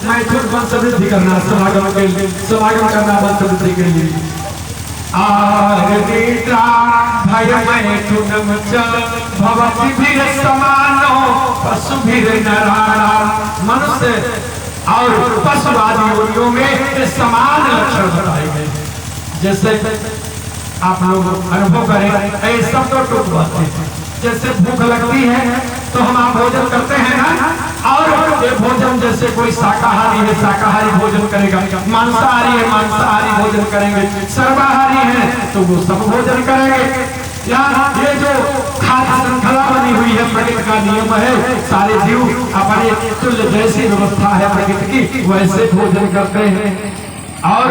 मैथुन वंश वृद्धि करना, समागम करना वंश वृद्धि के लिए। आर्द्रा भय मैथुनम च भवतिभिर समानो पशुभिर नराणाम्। मनुष्य और पशु आदि योनियों में समान लक्षण बताए गए। जैसे आप लोग अनुभव करें, ऐसा तो टूट बात है। जैसे भूख लगती है तो हम आप भोजन करते हैं ना, और ये भोजन जैसे कोई शाकाहारी है शाकाहारी भोजन करेगा, मांसाहारी है मांसाहारी भोजन करेंगे, सर्वाहारी है तो वो सब भोजन करेंगे। या ये जो खाद्य श्रृंखला बनी हुई है, प्रकृति का नियम है, सारे जीव अपने तुल्य जैसी व्यवस्था है प्रकृति की, वैसे भोजन करते हैं। और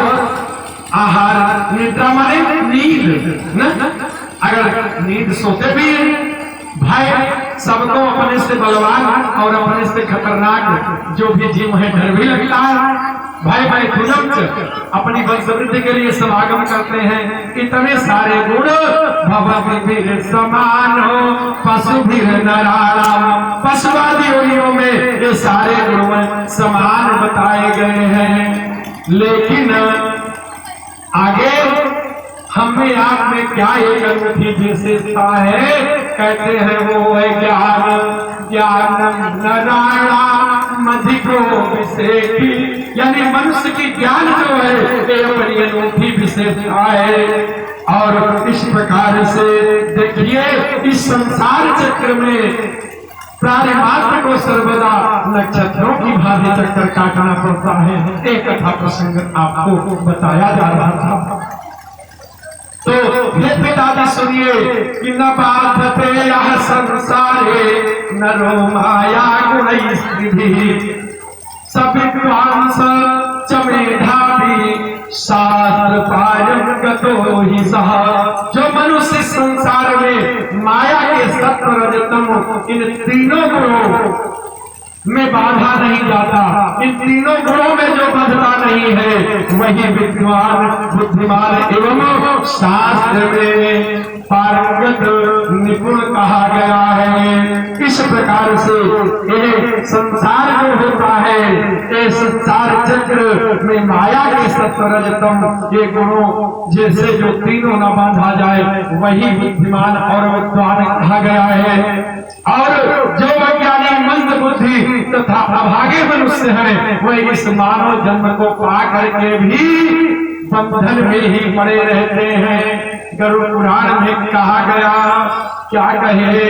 आहार निद्रा माने नींद न, अगर नींद सोते भी भाई सबको अपने से बलवान और अपने से खतरनाक जो भी जीव है डर भी लगता है। भाई मैथुनम अपनी वंशवृद्धि के लिए समागम करते हैं। इतने सारे गुण भवतिभिर समानो पशुभिर नराणाम्। पशुवादी योनियों में ये सारे गुण समान बताए गए हैं। लेकिन आगे हमें आप में क्या एक अनूठी विशेषता है, कहते हैं वो है ज्ञान। ज्ञानम नारायण अधिको विशेषी, यानी मनुष्य की ज्ञान जो है ये बड़ी अनूठी विशेषता है। और इस प्रकार से देखिए इस संसार चक्र में प्राणी मात्र को सर्वदा नक्षत्रों की भांति चक्कर काटना पड़ता है। एक कथा प्रसंग आपको बताया जा रहा था। तो हे पिताजी सुनिए कि न बाधते यह संसारे नरो माया गुणैस्त्रिभिः सविद्वांस च मेधावी शास्त्र पारंगतो गतो हि सः। जो मनुष्य संसार में माया के सत्व रजतम इन तीनों गुणों में बाधा नहीं जाता, इन तीनों गुणों में जो बंधता नहीं है वही विद्वान बुद्धिमान एवं शास्त्र में पारंगत निपुण कहा गया है। इस प्रकार से ये संसार जो होता है, ये संसार चक्र में माया के सत्व रजतम ये गुणों जैसे जो तीनों न बांधा जाए वही बुद्धिमान और विद्वान कहा गया है। और जो वैज्ञानिक मंद बुद्धि तथा अभागे मनुष्य हैं वह इस मानव जन्म को पा करके भी बंधन में ही पड़े रहते हैं। गरुड़ पुराण में कहा गया, क्या कहे,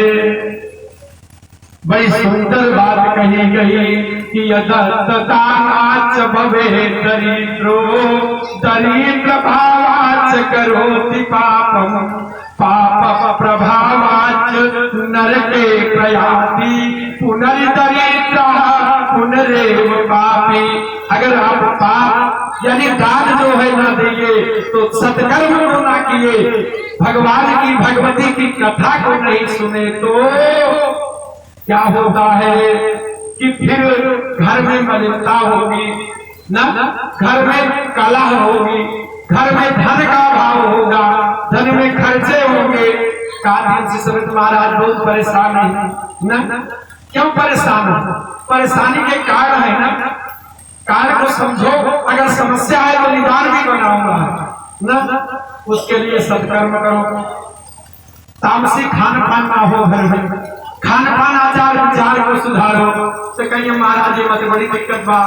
बड़ी सुंदर बात कही गई कि यदत्तदानाच भवे दरिद्रो दरिद्र भावाच करोति पापम पाप प्रभावाच नरके प्रयाति पुनर्दरिद्रः पुनरेव पापी। अगर आप पाप यानी दान जो है न दिए तो सत्कर्म को ना किए, भगवान की भगवती की कथा को नहीं सुने तो क्या होता है कि फिर घर में मलिनता होगी ना, घर में कलह होगी, घर में धन का अभाव होगा, धन में खर्चे होंगे। कादिन समित महाराज बहुत परेशान है ना। क्यों परेशान हो? परेशानी के कारण है ना, कारण को समझो। अगर समस्या है तो निदान भी बनाऊंगा ना, उसके लिए सत्कर्म करो। तामसी खान पान ना हो घर में, खान पान आचार विचार को सुधारो। तो कहिए महाराज ये मत बड़ी दिक्कत बा,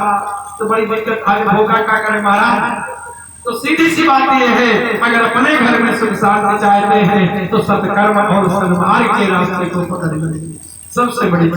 तो बड़ी दिक्कत आज भोगा क्या करे महाराज। तो सीधी सी बात यह है, अगर अपने घर में सुख शांति चाहते हैं तो सत्कर्म और सन्मार्ग के रास्ते को पकड़ लें। सबसे बड़ी चीज